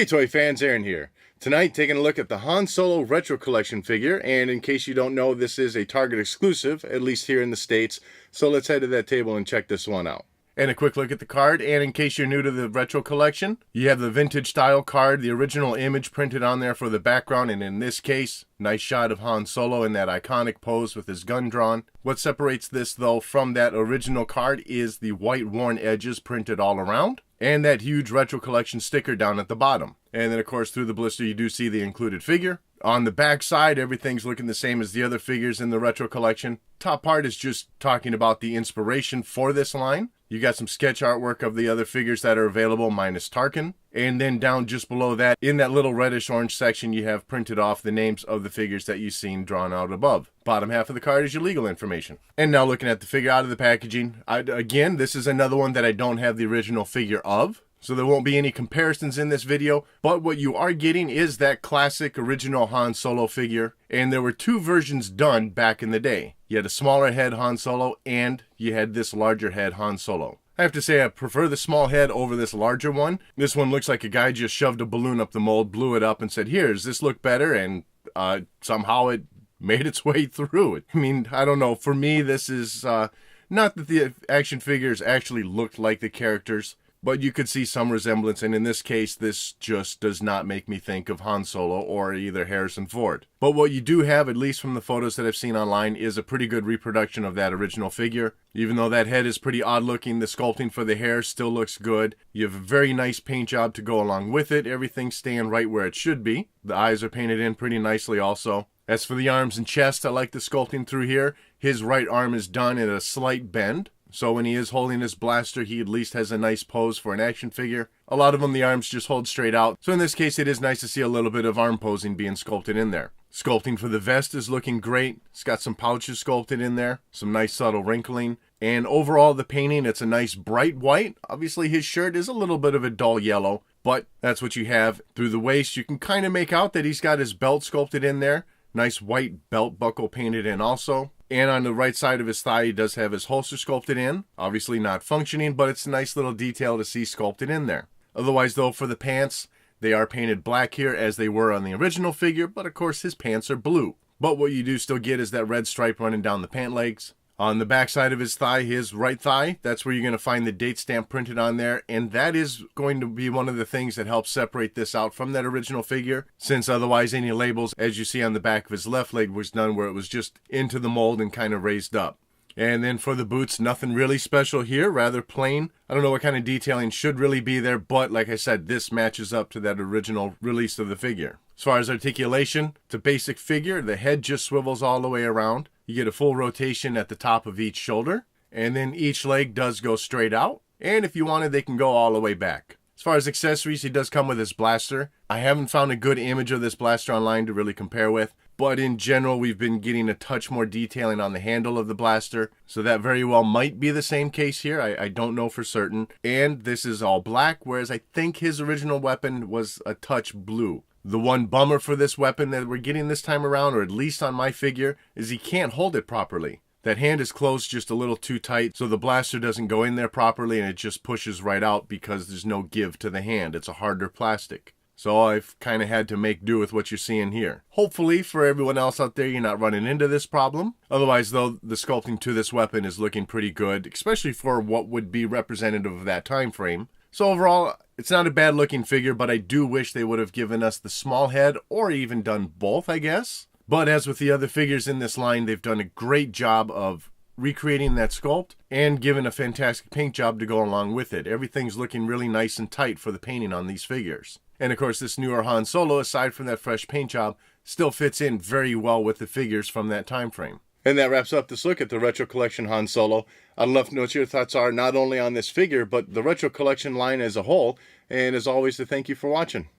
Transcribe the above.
Hey toy fans, Aaron here. Tonight taking a look at the Han Solo Retro Collection figure, and in case you don't know, this is a Target exclusive, at least here in the States, so let's head to that table and check this one out. And a quick look at the card, and in case you're new to the Retro Collection, you have the vintage style card, the original image printed on there for the background, and in this case, nice shot of Han Solo in that iconic pose with his gun drawn. What separates this though from that original card is the white worn edges printed all around, and that huge Retro Collection sticker down at the bottom. And then of course through the blister you do see the included figure. On the back side, everything's looking the same as the other figures in the Retro Collection. Top part is just talking about the inspiration for this line. You got some sketch artwork of the other figures that are available minus Tarkin. And then down just below that, in that little reddish orange section, you have printed off the names of the figures that you've seen drawn out above. Bottom half of the card is your legal information. And now looking at the figure out of the packaging, again, this is another one that I don't have the original figure of, so there won't be any comparisons in this video, but what you are getting is that classic original Han Solo figure, and there were two versions done back in the day. You had a smaller head Han Solo, and you had this larger head Han Solo. I have to say I prefer the small head over this larger one. This one looks like a guy just shoved a balloon up the mold, blew it up, and said, "Here, does this look better?" And somehow it made its way through it. I mean, I don't know. For me, this is not that the action figures actually looked like the characters, but you could see some resemblance, and in this case, this just does not make me think of Han Solo or either Harrison Ford. But what you do have, at least from the photos that I've seen online, is a pretty good reproduction of that original figure. Even though that head is pretty odd looking, the sculpting for the hair still looks good. You have a very nice paint job to go along with it. Everything's staying right where it should be. The eyes are painted in pretty nicely also. As for the arms and chest, I like the sculpting through here. His right arm is done in a slight bend, so when he is holding his blaster, he at least has a nice pose for an action figure. A lot of them, the arms just hold straight out. So in this case, it is nice to see a little bit of arm posing being sculpted in there. Sculpting for the vest is looking great. It's got some pouches sculpted in there, some nice subtle wrinkling. And overall, the painting, it's a nice bright white. Obviously, his shirt is a little bit of a dull yellow, but that's what you have. Through the waist, you can kind of make out that he's got his belt sculpted in there. Nice white belt buckle painted in also. And on the right side of his thigh, he does have his holster sculpted in. Obviously not functioning, but it's a nice little detail to see sculpted in there. Otherwise, though, for the pants, they are painted black here as they were on the original figure, but of course his pants are blue. But what you do still get is that red stripe running down the pant legs. On the back side of his thigh, his right thigh, that's where you're going to find the date stamp printed on there, and that is going to be one of the things that helps separate this out from that original figure, since otherwise any labels, as you see on the back of his left leg, was done where it was just into the mold and kind of raised up. And then for the boots, nothing really special here, rather plain. I don't know what kind of detailing should really be there, but like I said, this matches up to that original release of the figure. As far as articulation, it's a basic figure. The head just swivels all the way around. You get a full rotation at the top of each shoulder, and then each leg does go straight out. And if you wanted, they can go all the way back. As far as accessories, he does come with his blaster. I haven't found a good image of this blaster online to really compare with, but in general, we've been getting a touch more detailing on the handle of the blaster, so that very well might be the same case here. I don't know for certain. And this is all black, whereas I think his original weapon was a touch blue. The one bummer for this weapon that we're getting this time around, or at least on my figure, is he can't hold it properly. That hand is closed just a little too tight, so the blaster doesn't go in there properly and it just pushes right out because there's no give to the hand. It's a harder plastic. So I've kind of had to make do with what you're seeing here. Hopefully for everyone else out there, you're not running into this problem. Otherwise though, the sculpting to this weapon is looking pretty good, especially for what would be representative of that time frame. So overall, it's not a bad looking figure, but I do wish they would have given us the small head or even done both, I guess. But as with the other figures in this line, they've done a great job of recreating that sculpt and given a fantastic paint job to go along with it. Everything's looking really nice and tight for the painting on these figures. And of course, this newer Han Solo, aside from that fresh paint job, still fits in very well with the figures from that time frame. And that wraps up this look at the Retro Collection Han Solo. I'd love to know what your thoughts are, not only on this figure, but the Retro Collection line as a whole. And as always, to thank you for watching.